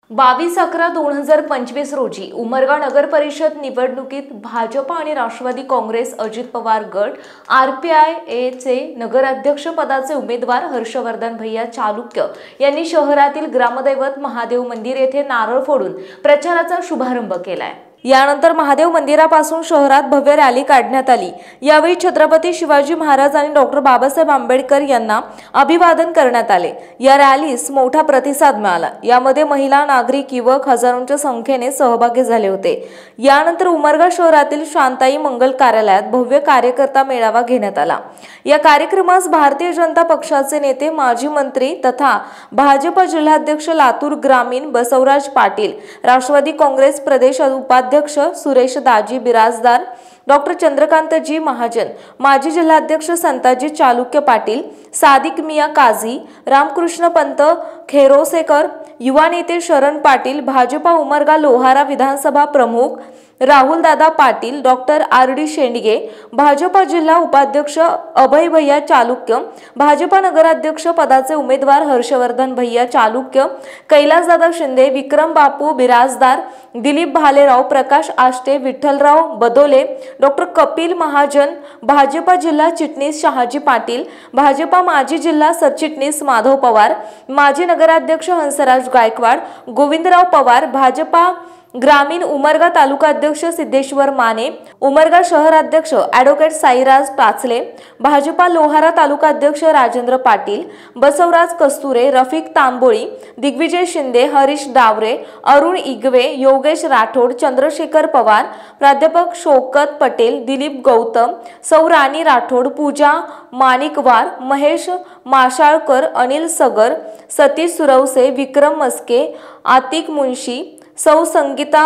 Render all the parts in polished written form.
22/11/2025 रोजी उमरगा नगर परिषद निवडणुकीत भाजप आणि राष्ट्रवादी काँग्रेस अजित पवार गट RPI चे नगराध्यक्ष पदाचे उमेदवार हर्षवर्धन भैया चालुक्य यांनी शहरातील ग्रामदैवत महादेव मंदिर येथे नारळ फोडून प्रचाराचा शुभारंभ केलाय। यानंतर महादेव मंदिरापासून शहरात भव्य रॅली काढण्यात आली। यावेळी छत्रपती शिवाजी महाराज आणि डॉक्टर बाबासाहेब आंबेडकर यांना अभिवादन करण्यात आले। या रॅलीस मोठा प्रतिसाद मिळाला। यामध्ये महिला, नागरिक, युवक हजारोंच्या संख्येने सहभागी झाले होते। यानंतर उमरगा शहरातील शांताई मंगल कार्यालयात भव्य कार्यकर्ता मेळावा घेण्यात आला। या कार्यक्रमास भारतीय जनता पक्षाचे नेते, माजी मंत्री तथा भाजप जिल्हाध्यक्ष लातूर ग्रामीण बसवराज पाटील, राष्ट्रवादी काँग्रेस प्रदेश उपाध्यक्ष सुरेश दाजी बिराजदार, डॉक्टर चंद्रकांतजी महाजन, माजी जिल्हाध्यक्ष संताजी चालुक्य पाटील, सादिक मिया काझी, रामकृष्ण पंत खेरोसेकर, युवा नेते शरण पाटील, भाजपा उमरगा लोहारा विधानसभा प्रमुख राहुल दादा पाटील, डॉक्टर RD शेंडगे, भाजपा जिल्हा उपाध्यक्ष अभय भैया चालुक्य, भाजपा नगराध्यक्ष पदाचे उमेदवार हर्षवर्धन भैया चालुक्य, कैलासदादा शिंदे, विक्रम बापू बिराजदार, दिलीप भालेराव, प्रकाश आष्टे, विठ्ठलराव बदोले, डॉक्टर कपिल महाजन, भाजपा जिल्हा चिटणीस शहाजी पाटील, भाजपा माजी जिल्हा सरचिटणीस माधव पवार, माजी नगराध्यक्ष हंसराज गायकवाड, गोविंदराव पवार, भाजपा ग्रामीण उमरगा तालुकाध्यक्ष सिद्धेश्वर माने, उमरगा शहराध्यक्ष ॲडव्होकेट साईराज टाचले, भाजपा लोहारा तालुकाध्यक्ष राजेंद्र पाटील, बसवराज कस्तुरे, रफिक तांबोळी, दिग्विजय शिंदे, हरीश डावरे, अरुण इगवे, योगेश राठोड, चंद्रशेखर पवार, प्राध्यापक शौकत पटेल, दिलीप गौतम, सौ राणी राठोड, पूजा माणिकवार, महेश माशाळकर, अनिल सगर, सतीश सुरवसे, विक्रम मस्के, आतिक मुंशी, सौ संगीता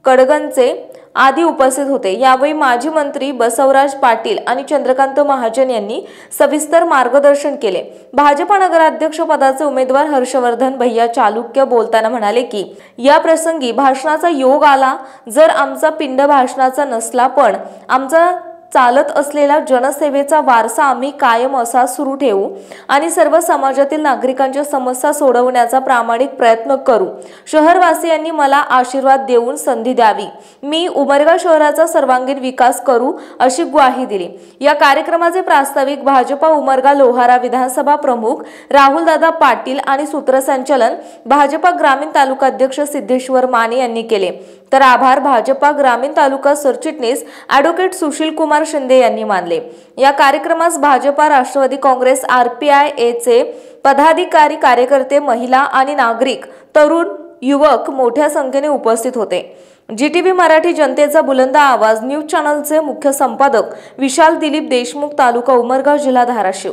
कडगंचे आदी उपस्थित होते। यावेळी माजी मंत्री बसवराज पाटील आणि चंद्रकांत महाजन यांनी सविस्तर मार्गदर्शन केले। भाजपा नगराध्यक्ष पदाचे उमेदवार हर्षवर्धन भैया चालुक्य बोलताना म्हणाले की या प्रसंगी भाषणाचा योग आला। जर आमचा पिंड भाषणाचा नसला, पण आमचा चालत असलेला जनसेवेचा वारसा आम्ही कायम असा सुरू ठेवू आणि सर्व समाजातील नागरिकांच्या समस्या सोडवण्याचा प्रामाणिक प्रयत्न करू। शहरवासियांनी मला आशीर्वाद देऊन संधी द्यावी। मी उमरगा शहराचा सर्वांगीण विकास करू अशी ग्वाही दिली। या कार्यक्रमाचे प्रास्ताविक भाजपा उमरगा लोहारा विधानसभा प्रमुख राहुल दादा पाटील आणि सूत्रसंचालन भाजपा ग्रामीण तालुकाध्यक्ष सिद्धेश्वर माने यांनी केले। तर आभार भाजपा ग्रामीण तालुका सरचिटणीस ॲडव्होकेट सुशील कुमार शिंदे यांनी मानले। या कार्यक्रमास भाजपा, राष्ट्रवादी काँग्रेस, RPI चे पदाधिकारी, कार्यकर्ते, महिला आणि नागरिक, तरुण, युवक मोठ्या संख्येने उपस्थित होते। GTV मराठी जनतेचा बुलंद आवाज न्यूज चॅनलचे मुख्य संपादक विशाल दिलीप देशमुख, तालुका उमरगा, जिल्हा धाराशिव।